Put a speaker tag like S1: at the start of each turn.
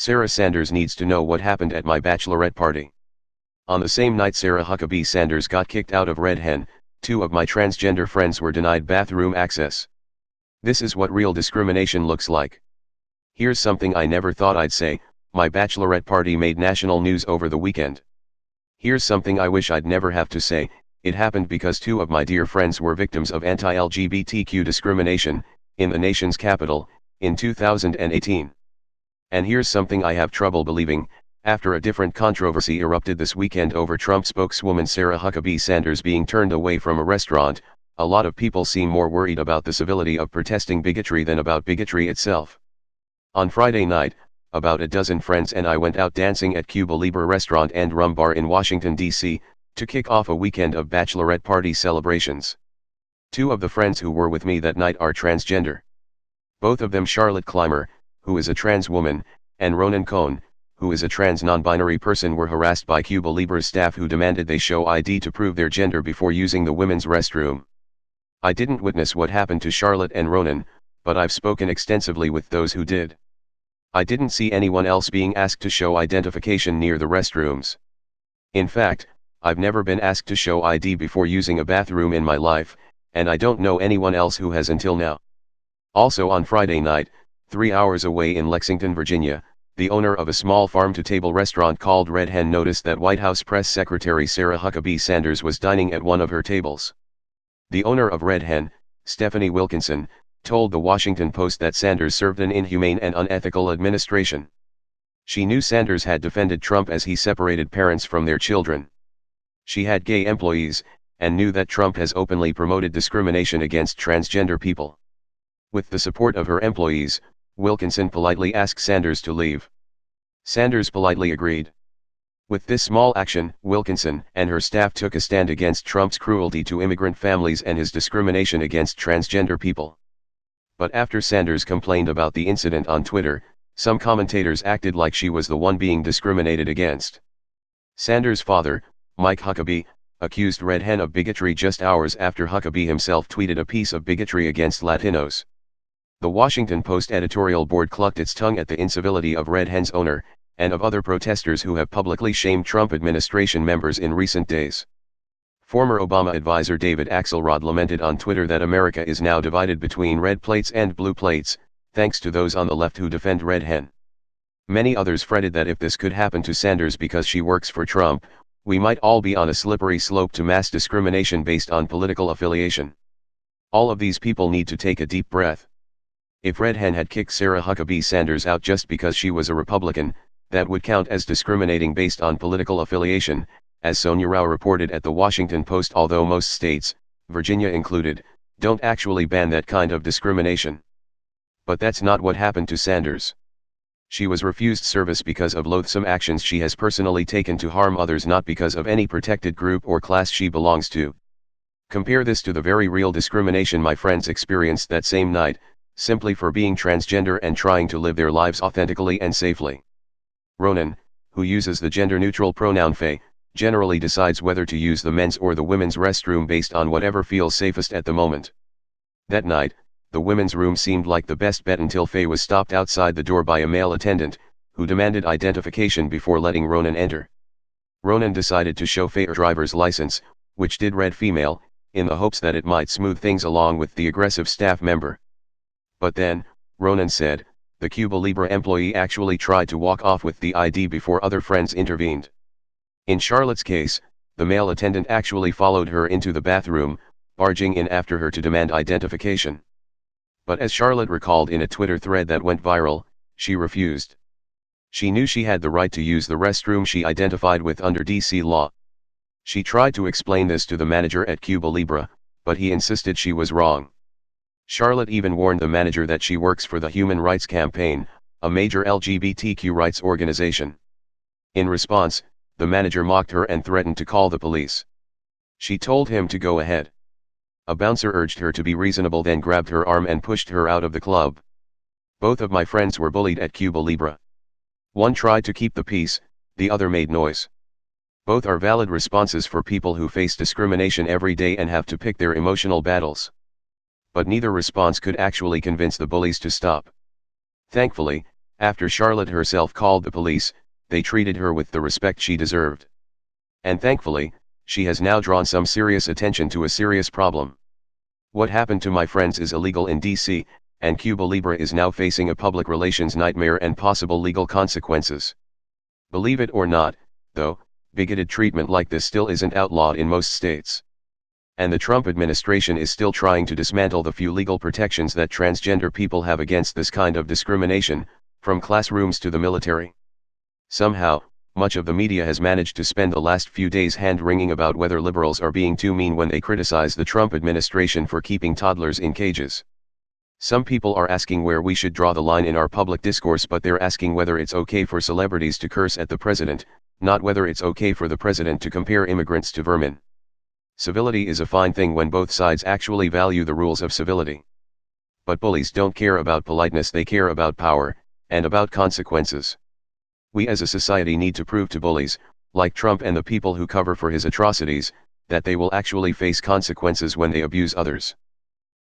S1: Sarah Sanders needs to know what happened at my bachelorette party. On the same night Sarah Huckabee Sanders got kicked out of Red Hen, 2 of my transgender friends were denied bathroom access. This is what real discrimination looks like. Here's something I never thought I'd say: my bachelorette party made national news over the weekend. Here's something I wish I'd never have to say: it happened because 2 of my dear friends were victims of anti-LGBTQ discrimination, in the nation's capital, in 2018. And here's something I have trouble believing: after a different controversy erupted this weekend over Trump spokeswoman Sarah Huckabee Sanders being turned away from a restaurant, a lot of people seem more worried about the civility of protesting bigotry than about bigotry itself. On Friday night, about a dozen friends and I went out dancing at Cuba Libre Restaurant and Rum Bar in Washington, D.C., to kick off a weekend of bachelorette party celebrations. 2 of the friends who were with me that night are transgender. Both of them, Charlotte Clymer, who is a trans woman, and Ronan Cohn, who is a trans non-binary person, were harassed by Cuba Libre staff who demanded they show ID to prove their gender before using the women's restroom. I didn't witness what happened to Charlotte and Ronan, but I've spoken extensively with those who did. I didn't see anyone else being asked to show identification near the restrooms. In fact, I've never been asked to show ID before using a bathroom in my life, and I don't know anyone else who has until now. Also on Friday night, 3 hours away in Lexington, Virginia, the owner of a small farm-to-table restaurant called Red Hen noticed that White House Press Secretary Sarah Huckabee Sanders was dining at one of her tables. The owner of Red Hen, Stephanie Wilkinson, told the Washington Post that Sanders served an inhumane and unethical administration. She knew Sanders had defended Trump as he separated parents from their children. She had gay employees, and knew that Trump has openly promoted discrimination against transgender people. With the support of her employees, Wilkinson politely asked Sanders to leave. Sanders politely agreed. With this small action, Wilkinson and her staff took a stand against Trump's cruelty to immigrant families and his discrimination against transgender people. But after Sanders complained about the incident on Twitter, some commentators acted like she was the one being discriminated against. Sanders' father, Mike Huckabee, accused Red Hen of bigotry just hours after Huckabee himself tweeted a piece of bigotry against Latinos. The Washington Post editorial board clucked its tongue at the incivility of Red Hen's owner, and of other protesters who have publicly shamed Trump administration members in recent days. Former Obama advisor David Axelrod lamented on Twitter that America is now divided between red plates and blue plates, thanks to those on the left who defend Red Hen. Many others fretted that if this could happen to Sanders because she works for Trump, we might all be on a slippery slope to mass discrimination based on political affiliation. All of these people need to take a deep breath. If Red Hen had kicked Sarah Huckabee Sanders out just because she was a Republican, that would count as discriminating based on political affiliation, as Sonia Rao reported at the Washington Post, although most states, Virginia included, don't actually ban that kind of discrimination. But that's not what happened to Sanders. She was refused service because of loathsome actions she has personally taken to harm others, not because of any protected group or class she belongs to. Compare this to the very real discrimination my friends experienced that same night, simply for being transgender and trying to live their lives authentically and safely. Ronan, who uses the gender-neutral pronoun they, generally decides whether to use the men's or the women's restroom based on whatever feels safest at the moment. That night, the women's room seemed like the best bet until Faye was stopped outside the door by a male attendant, who demanded identification before letting Ronan enter. Ronan decided to show Faye her driver's license, which did read female, in the hopes that it might smooth things along with the aggressive staff member. But then, Ronan said, the Cuba Libre employee actually tried to walk off with the ID before other friends intervened. In Charlotte's case, the male attendant actually followed her into the bathroom, barging in after her to demand identification. But as Charlotte recalled in a Twitter thread that went viral, she refused. She knew she had the right to use the restroom she identified with under DC law. She tried to explain this to the manager at Cuba Libre, but he insisted she was wrong. Charlotte even warned the manager that she works for the Human Rights Campaign, a major LGBTQ rights organization. In response, the manager mocked her and threatened to call the police. She told him to go ahead. A bouncer urged her to be reasonable, then grabbed her arm and pushed her out of the club. Both of my friends were bullied at Cuba Libre. One tried to keep the peace, the other made noise. Both are valid responses for people who face discrimination every day and have to pick their emotional battles. But neither response could actually convince the bullies to stop. Thankfully, After Charlotte herself called the police, they treated her with the respect she deserved. And thankfully, she has now drawn some serious attention to a serious problem. What happened to my friends is illegal in DC, and Cuba Libre is now facing a public relations nightmare and possible legal consequences. Believe it or not, though, bigoted treatment like this still isn't outlawed in most states. And the Trump administration is still trying to dismantle the few legal protections that transgender people have against this kind of discrimination, from classrooms to the military. Somehow, much of the media has managed to spend the last few days hand-wringing about whether liberals are being too mean when they criticize the Trump administration for keeping toddlers in cages. Some people are asking where we should draw the line in our public discourse, but they're asking whether it's okay for celebrities to curse at the president, not whether it's okay for the president to compare immigrants to vermin. Civility is a fine thing when both sides actually value the rules of civility. But bullies don't care about politeness, they care about power, and about consequences. We as a society need to prove to bullies, like Trump and the people who cover for his atrocities, that they will actually face consequences when they abuse others.